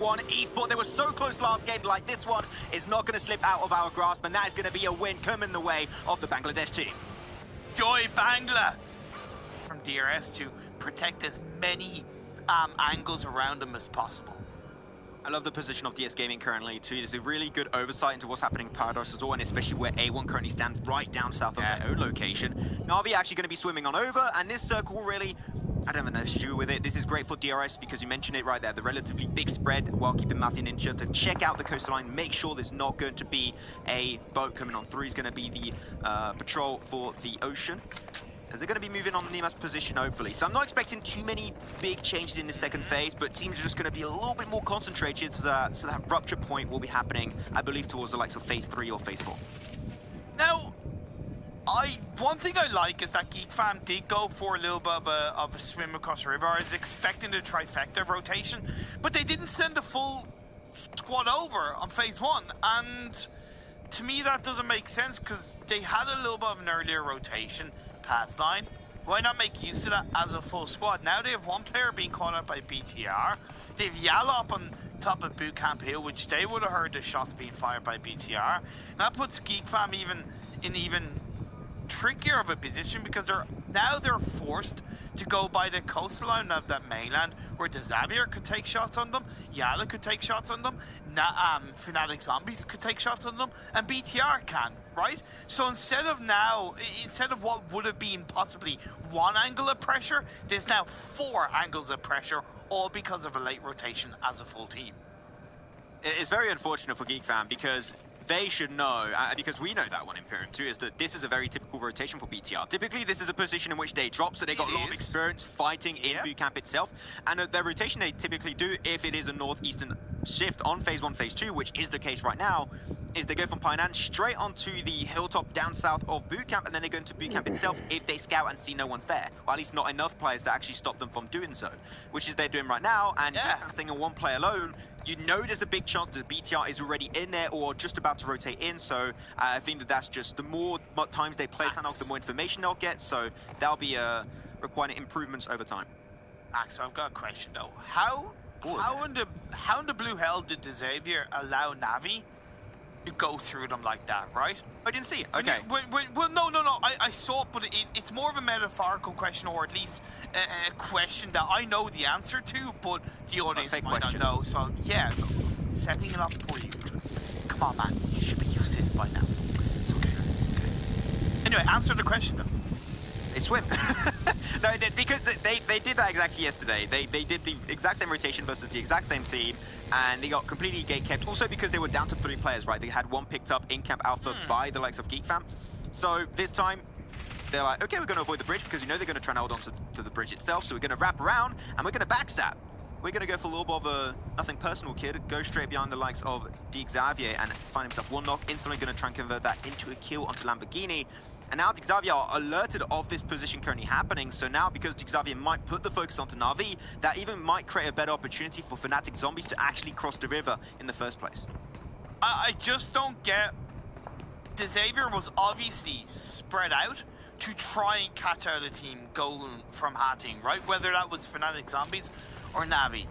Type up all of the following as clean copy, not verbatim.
One esport, they were so close last game, like this one is not going to slip out of our grasp, and that is going to be a win coming the way of the Bangladesh team. Joy Bangla from DRS to protect as many angles around them as possible. I love the position of DSGaming currently too. There's a really good oversight into what's happening in Paradise Resort, and especially where A1 currently stand right down south of their own location. Na'Vi actually going to be swimming on over, and this circle really, I don't have an issue with it. This is great for DRS because you mentioned it right there, the relatively big spread while keeping Mafia Ninja to check out the coastline, make sure there's not going to be a boat coming on through. Is going to be the patrol for the ocean, as they're going to be moving on Nima's position, hopefully. So I'm not expecting too many big changes in the second phase, but teams are just going to be a little bit more concentrated, so that rupture point will be happening, I believe, towards the likes of phase 3 or phase 4. Now, one thing I like is that Geek Fam did go for a little bit of a swim across the river. I was expecting a trifecta rotation, but they didn't send a full squad over on phase 1, and to me that doesn't make sense because they had a little bit of an earlier rotation path line. Why not make use of that as a full squad? Now they have one player being caught out by BTR. They have Yalla up on top of Boot Camp Hill, which they would have heard the shots being fired by BTR. And that puts Geek Fam even trickier of a position because they're forced to go by the coastline of that mainland where the Xavier could take shots on them, Yalla could take shots on them, Fnatic Zombies could take shots on them, and BTR can, right? So instead of what would have been possibly one angle of pressure, there's now 4 angles of pressure, all because of a late rotation as a full team. It's very unfortunate for Geek Fam because they should know, because we know that one in Imperium too, is that this is a very typical rotation for BTR. Typically, this is a position in which they drop, so they got a lot of experience fighting in boot camp itself. And their rotation they typically do, if it is a northeastern shift on phase 1, phase 2, which is the case right now, is they go from Painan straight onto the hilltop down south of boot camp, and then they go into boot camp itself if they scout and see no one's there, or at least not enough players to actually stop them from doing so, which is they're doing right now. And saying a one play alone, you know there's a big chance that BTR is already in there or just about to rotate in, so I think that's just the more times they play Sanok, the more information they'll get, so that'll be requiring improvements over time. Max, I've got a question though. How in the blue hell did the Xavier allow Navi to go through them like that, right? I didn't see it. Okay. Well, no. I saw it, but it's more of a metaphorical question, or at least a question that I know the answer to, but the audience might not know. So, yeah, so setting it up for you. Come on, man. You should be used to this by now. It's okay. Anyway, answer the question, though. They swim. No, because they did that exactly yesterday. They did the exact same rotation versus the exact same team, and they got completely gate-kept. Also because they were down to 3 players, right? They had one picked up in Camp Alpha by the likes of Geek Fam. So this time, they're like, okay, we're going to avoid the bridge because you know they're going to try and hold on to the bridge itself. So we're going to wrap around, and we're going to backstab. We're going to go for a little bit of a nothing personal kid, go straight behind the likes of Xavier and find himself one knock, instantly going to try and convert that into a kill onto Lamborghini. And now Xavier are alerted of this position currently happening, so now because Xavier might put the focus onto Na'Vi, that even might create a better opportunity for Fnatic Zombies to actually cross the river in the first place. I just don't get... Xavier was obviously spread out to try and catch out a team going from hatting, right? Whether that was Fnatic Zombies or Navi.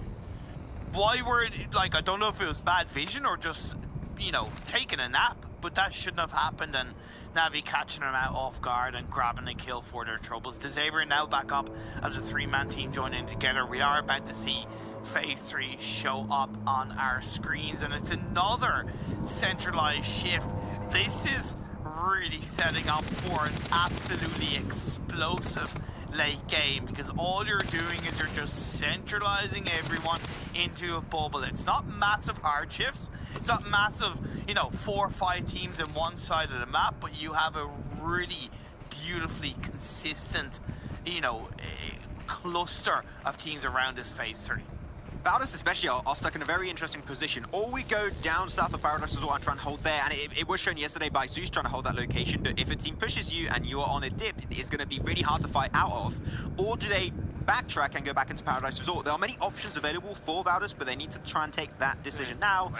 Why were it, like, I don't know if it was bad vision or just, you know, taking a nap, but that shouldn't have happened, and Navi catching them out off guard and grabbing a kill for their troubles. Xavier now back up as a 3-man team joining together. We are about to see phase 3 show up on our screens, and it's another centralized shift. This is really setting up for an absolutely explosive late game, because all you're doing is you're just centralizing everyone into a bubble. It's not massive hard shifts, it's not massive, you know, 4 or 5 teams in one side of the map, but you have a really beautifully consistent, you know, cluster of teams around this phase 3. Valdus especially are stuck in a very interesting position. Or we go down south of Paradise Resort and try and hold there, and it was shown yesterday by Zeus trying to hold that location, but if a team pushes you and you are on a dip, it's going to be really hard to fight out of. Or do they backtrack and go back into Paradise Resort? There are many options available for Valdus, but they need to try and take that decision now.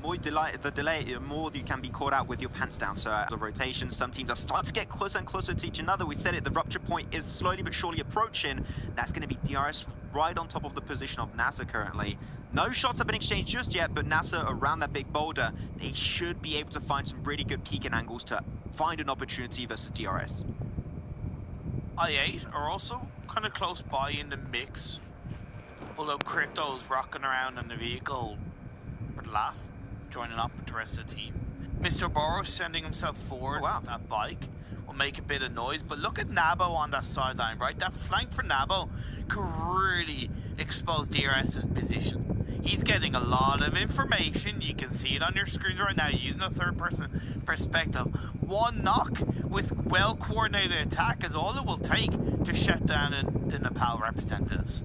More the delay, the more you can be caught out with your pants down. So the rotations, some teams are starting to get closer and closer to each other. We said it, the rupture point is slowly but surely approaching. That's going to be DRS right on top of the position of NASR currently. No shots have been exchanged just yet, but NASR around that big boulder, they should be able to find some really good peeking angles to find an opportunity versus DRS. I8 are also kind of close by in the mix, although Crypto's rocking around in the vehicle for the laugh, joining up with the rest of the team. Mr. Burrow sending himself forward. Oh, wow. That bike will make a bit of noise, but look at Nabo on that sideline, right? That flank for Nabo could really expose DRS's position. He's getting a lot of information. You can see it on your screens right now, using a third-person perspective. One knock with well-coordinated attack is all it will take to shut down the Nepal representatives.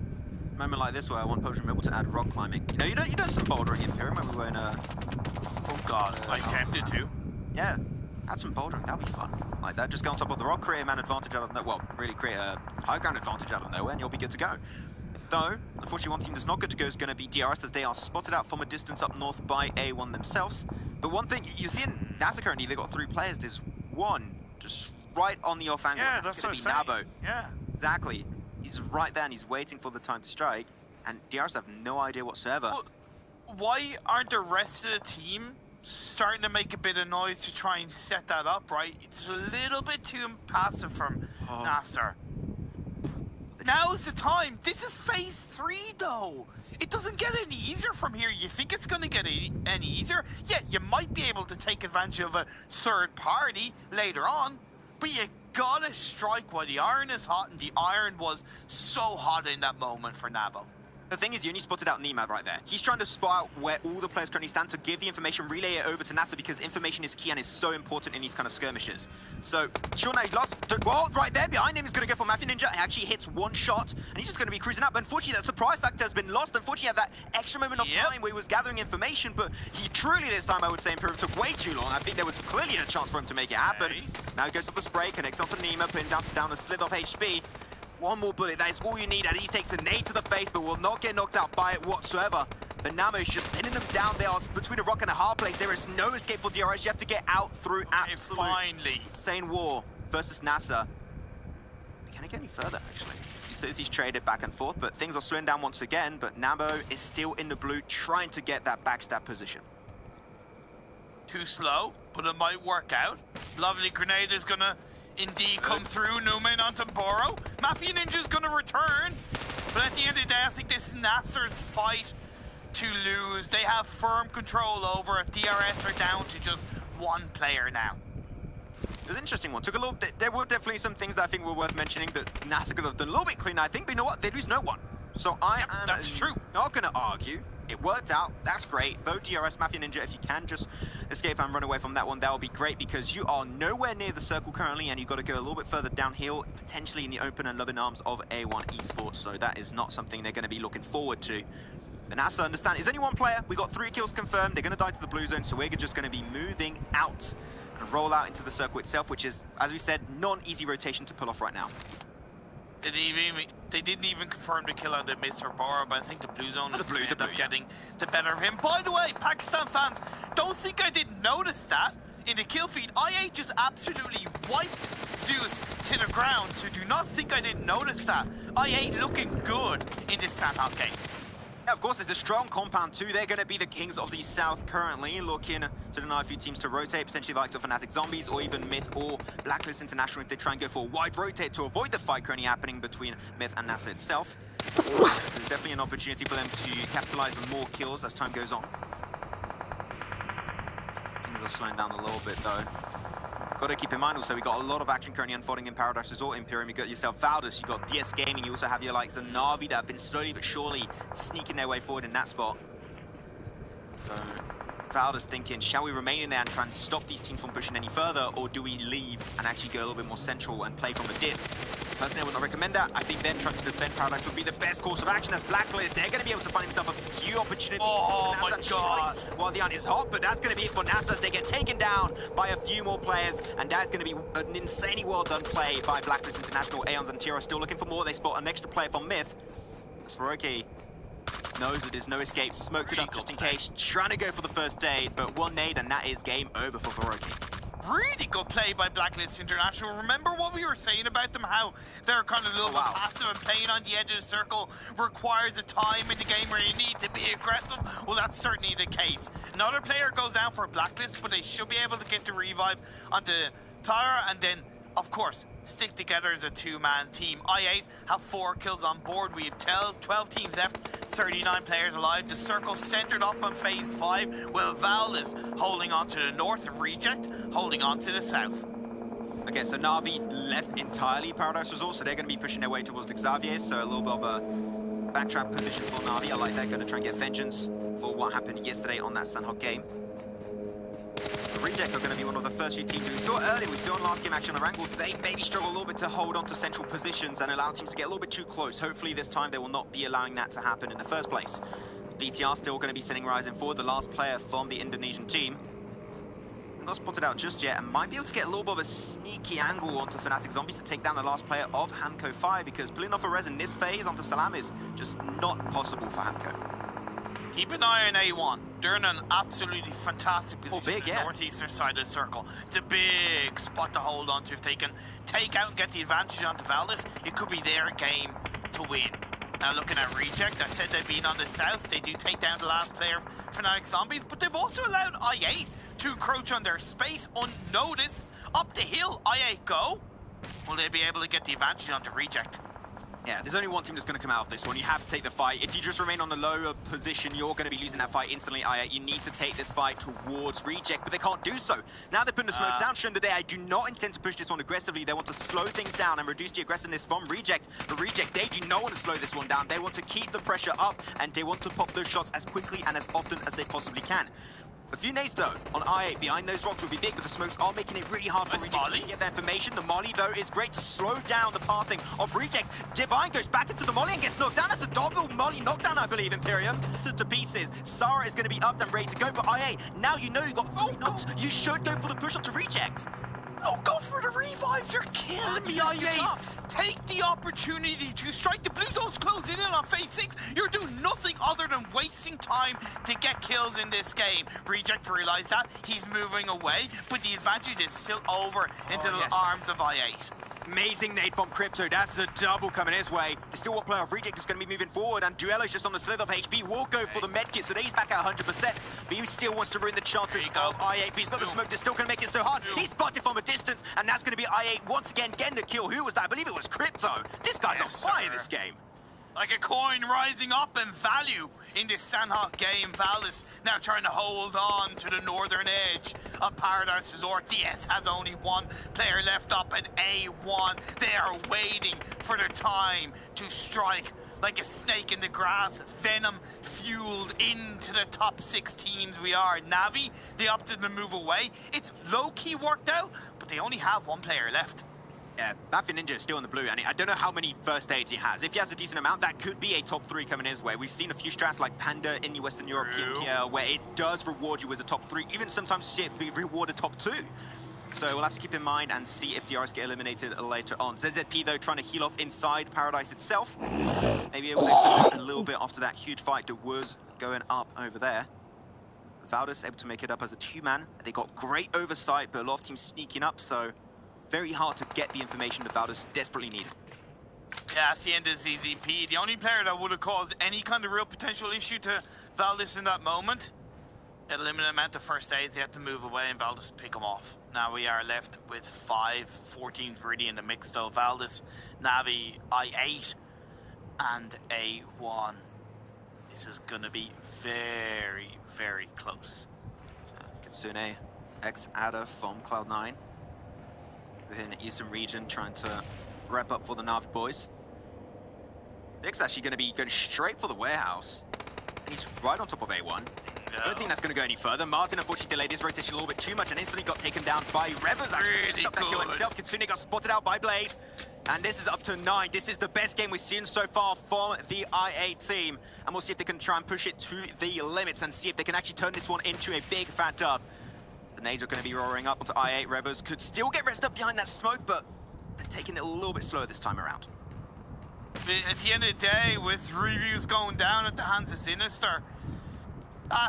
A moment like this where I want PUBG Mobile to add rock climbing. You know, you done some bouldering in Pyramid when we were in Oh god, I attempted to. Yeah, add some bouldering, that'd be fun. Like that, just go on top of the rock, create a man advantage out of nowhere. Well, really create a high ground advantage out of nowhere, and you'll be good to go. Though, unfortunately, one team that's not good to go is going to be DRS, as they are spotted out from a distance up north by A1 themselves. But one thing you see in NASR currently, they've got 3 players. There's one just right on the off angle. Yeah, that's going what to I'm be saying. Nabo. Yeah. Exactly. He's right there, and he's waiting for the time to strike. And DRS have no idea whatsoever. Well, why aren't the rest of the team starting to make a bit of noise to try and set that up, right? It's a little bit too passive from NASR. Now's the time. This is phase 3, though. It doesn't get any easier from here. You think it's going to get any easier? Yeah, you might be able to take advantage of a third party later on, but you gotta strike while the iron is hot, and the iron was so hot in that moment for Nabo. The thing is, you only spotted out Nemad right there. He's trying to spot out where all the players currently stand to give the information, relay it over to NASR, because information is key and is so important in these kind of skirmishes. So, sure, now he lost. Well, right there behind him is going to go for Mafia Ninja. He actually hits one shot, and he's just going to be cruising up. Unfortunately, that surprise factor has been lost. Unfortunately, he had that extra moment of time where he was gathering information, but he truly, this time, I would say, Imperium took way too long. I think there was clearly a chance for him to make it happen. Now he goes for the spray, connects onto Nema, putting down a slither of HP. One more bullet, that is all you need, and he takes a nade to the face, but will not get knocked out by it whatsoever. But Namo is just pinning them down. They are between a rock and a hard place. There is no escape for DRS. You have to get out through absolute insane war versus NASR. Can it get any further, actually? He's traded back and forth, but things are slowing down once again. But Namo is still in the blue, trying to get that backstab position. Too slow, but it might work out. Lovely grenade is gonna indeed come through. Newman onto Boro. Mafia Ninja's gonna return. But at the end of the day, I think this is NASR's fight to lose. They have firm control over it. DRS are down to just one player now. It was an interesting one. Took a little. There were definitely some things that I think were worth mentioning that NASR could have done a little bit cleaner, I think. But you know what? They lose no one. So I am not going to argue. It worked out. That's great. Though DRS, Mafia Ninja, if you can just escape and run away from that one, that would be great, because you are nowhere near the circle currently, and you've got to go a little bit further downhill, potentially in the open and loving arms of A1 Esports. So that is not something they're going to be looking forward to. And as I understand, it's only one player. We got 3 kills confirmed. They're going to die to the blue zone, so we're just going to be moving out and roll out into the circle itself, which is, as we said, non-easy rotation to pull off right now. They didn't even confirm the kill out of Mr. Bora, but I think the blue zone is going to end up getting the better of him. By the way, Pakistan fans, don't think I didn't notice that in the kill feed. I8 just absolutely wiped Zeus to the ground, so do not think I didn't notice that. I8 looking good in this Sandhawk game. Yeah, of course, it's a strong compound too. They're going to be the kings of the South currently, looking to deny a few teams to rotate, potentially the likes of Fnatic Zombies or even Myth or Blacklist International if they try and go for a wide rotate to avoid the fight currently happening between Myth and NASR itself. There's definitely an opportunity for them to capitalize on more kills as time goes on. Things are slowing down a little bit though. Got to keep in mind also, we got a lot of action currently unfolding in Paradise Resort Imperium. You got yourself Valdus, you got DSGaming, you also have your likes the Na'Vi that have been slowly but surely sneaking their way forward in that spot. So Valdus thinking, shall we remain in there and try and stop these teams from pushing any further, or do we leave and actually go a little bit more central and play from a dip? Personally, I would not recommend that. I think them trying to defend Paradise would be the best course of action as Blacklist. They're going to be able to find themselves a few opportunities. Oh my god! While the iron is hot, but that's going to be it for NASR as they get taken down by a few more players, and that's going to be an insanely well done play by Blacklist International. Aeons and Tiro still looking for more. They spot an extra player from Myth. Swarovski knows that there's no escape, smoked it up just in case, trying to go for the first aid, but one nade and that is game over for Swarovski. Really good play by Blacklist International. Remember what we were saying about them, how they're kind of a little bit passive and playing on the edge of the circle requires a time in the game where you need to be aggressive? Well, that's certainly the case. Another player goes down for a Blacklist, but they should be able to get the revive onto Tyra, and then, of course, stick together as a two-man team. I8 have 4 kills on board. We have 12 teams left, 39 players alive. The circle centered up on phase 5, while Valdus holding on to the north and Reject holding on to the south. Okay, so Na'Vi left entirely Paradise Resort, so they're going to be pushing their way towards the Xavier, so a little bit of a backtrap position for Na'Vi. I like they're going to try and get vengeance for what happened yesterday on that Sandhog game. Reject are going to be one of the first few teams we saw earlier. We saw in last game action on Wrangle. They maybe struggle a little bit to hold on to central positions and allow teams to get a little bit too close. Hopefully this time they will not be allowing that to happen in the first place. BTR still going to be sending Ryzen forward, the last player from the Indonesian team. Not spotted out just yet, and might be able to get a little bit of a sneaky angle onto Fnatic Zombies to take down the last player of Hamco 5, because pulling off a res in this phase onto Salam is just not possible for Hamco. Keep an eye on A1. They're in an absolutely fantastic position big, in the northeastern side of the circle. It's a big spot to hold on to. If they can take out and get the advantage onto Valdus, it could be their game to win. Now looking at Reject, I said they've been on the south. They do take down the last player of Fnatic Zombies, but they've also allowed I8 to encroach on their space unnoticed. Up the hill, I8 go. Will they be able to get the advantage onto Reject? Yeah, there's only one team that's going to come out of this one. You have to take the fight. If you just remain on the lower position, you're going to be losing that fight instantly. You need to take this fight towards Reject, but they can't do so. Now they're putting the smokes down, showing that they do not intend to push this one aggressively. They want to slow things down and reduce the aggressiveness from Reject. But Reject, they do not want to slow this one down. They want to keep the pressure up, and they want to pop those shots as quickly and as often as they possibly can. A few nades though on I8 behind those rocks will be big, but the smokes are making it really hard for Reject to get that information. The molly though is great to slow down the pathing of Reject. Divine goes back into the molly and gets knocked down. That's a double molly knockdown, I believe, Imperium. To pieces. Sarah is going to be up and ready to go, but I8, now you know you've got 3 knocks. You should go for the push onto Reject. Oh, go for the revives! You're killing me, I8! Take the opportunity to strike. The blue zone's closing in on phase 6. You're doing nothing other than wasting time to get kills in this game. Reject realized that. He's moving away, but the advantage is still over into the arms of I8. Amazing nade from Crypto. That's a double coming his way. There's still one player of Reject is going to be moving forward, and Duello's just on the slither of HP. Will go for the medkit, so he's back at 100%. But he still wants to ruin the chances of I8. But he's got the smoke that's still going to make it so hard. He's spotted from a distance, and that's going to be I8 once again getting the kill. Who was that? I believe it was Crypto. This guy's on fire this game. Like a coin rising up in value in this Sandhog game. Valdus now trying to hold on to the northern edge of Paradise Resort. DS has only one player left up in A1. They are waiting for their time to strike like a snake in the grass. Venom fueled into the top 6 teams we are. Navi, they opted to move away. It's low-key worked out, but they only have 1 player left. Yeah, Baffin Ninja is still in the blue, and I don't know how many first aids he has. If he has a decent amount, that could be a top 3 coming his way. We've seen a few strats like Panda in the Western European here, where it does reward you as a top 3. Even sometimes you see it be rewarded top 2. So we'll have to keep in mind and see if DRs get eliminated later on. ZZP, though, trying to heal off inside Paradise itself. Maybe able to do a little bit after that huge fight that was going up over there. Valdus able to make it up as a 2-man. They got great oversight, but a lot of teams sneaking up, so very hard to get the information that Valdus desperately needed. Yeah, that's the end of ZZP. The only player that would have caused any kind of real potential issue to Valdus in that moment. At a limited amount of first aids, they had to move away and Valdus pick them off. Now we are left with 14 really in the mix though. Valdus, Navi, I8, and A1. This is gonna be very, very close. Kitsune, ex-Ada from Cloud9. Within the eastern region, trying to wrap up for the Navi boys. Dick's actually going to be going straight for the warehouse. And he's right on top of A1. I don't think that's going to go any further. Martin unfortunately delayed his rotation a little bit too much and instantly got taken down by Revers. Actually picked up that kill himself. Kitsune got spotted out by Blade. And this is up to 9. This is the best game we've seen so far from the IA team. And we'll see if they can try and push it to the limits and see if they can actually turn this one into a big fat dub. The nades are going to be roaring up onto I8. Revers could still get rested up behind that smoke, but they're taking it a little bit slower this time around. At the end of the day, with reviews going down at the hands of SiNiSTER,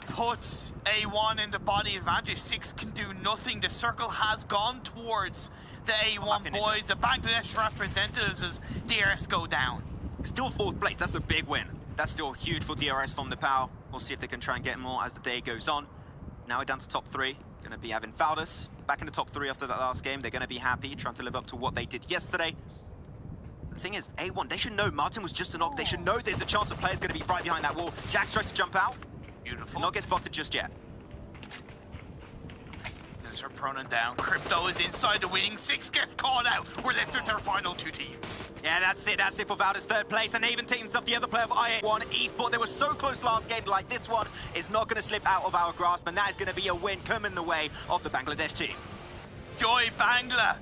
puts A1 in the body advantage. Six can do nothing. The circle has gone towards the A1 boys, the Bangladesh representatives, as DRS go down. Still 4th place, that's a big win. That's still huge for DRS from Nepal. We'll see if they can try and get more as the day goes on. Now we're down to top 3. Gonna be having Valdus back in the top 3 after that last game. They're gonna be happy, trying to live up to what they did yesterday. The thing is, A1, they should know Martin was just a knock. They should know there's a chance the player's gonna be right behind that wall. Jax tries to jump out. Beautiful. Not get spotted just yet. Her Pronin down. Crypto is inside the wing. Six gets caught out. We're left with their final 2 teams. Yeah, that's it for Valdus, 3rd place, and even teams of the other player of IA1 Esports. They were so close last game, like this one is not going to slip out of our grasp, and that is going to be a win coming the way of the Bangladesh team. Joy Bangla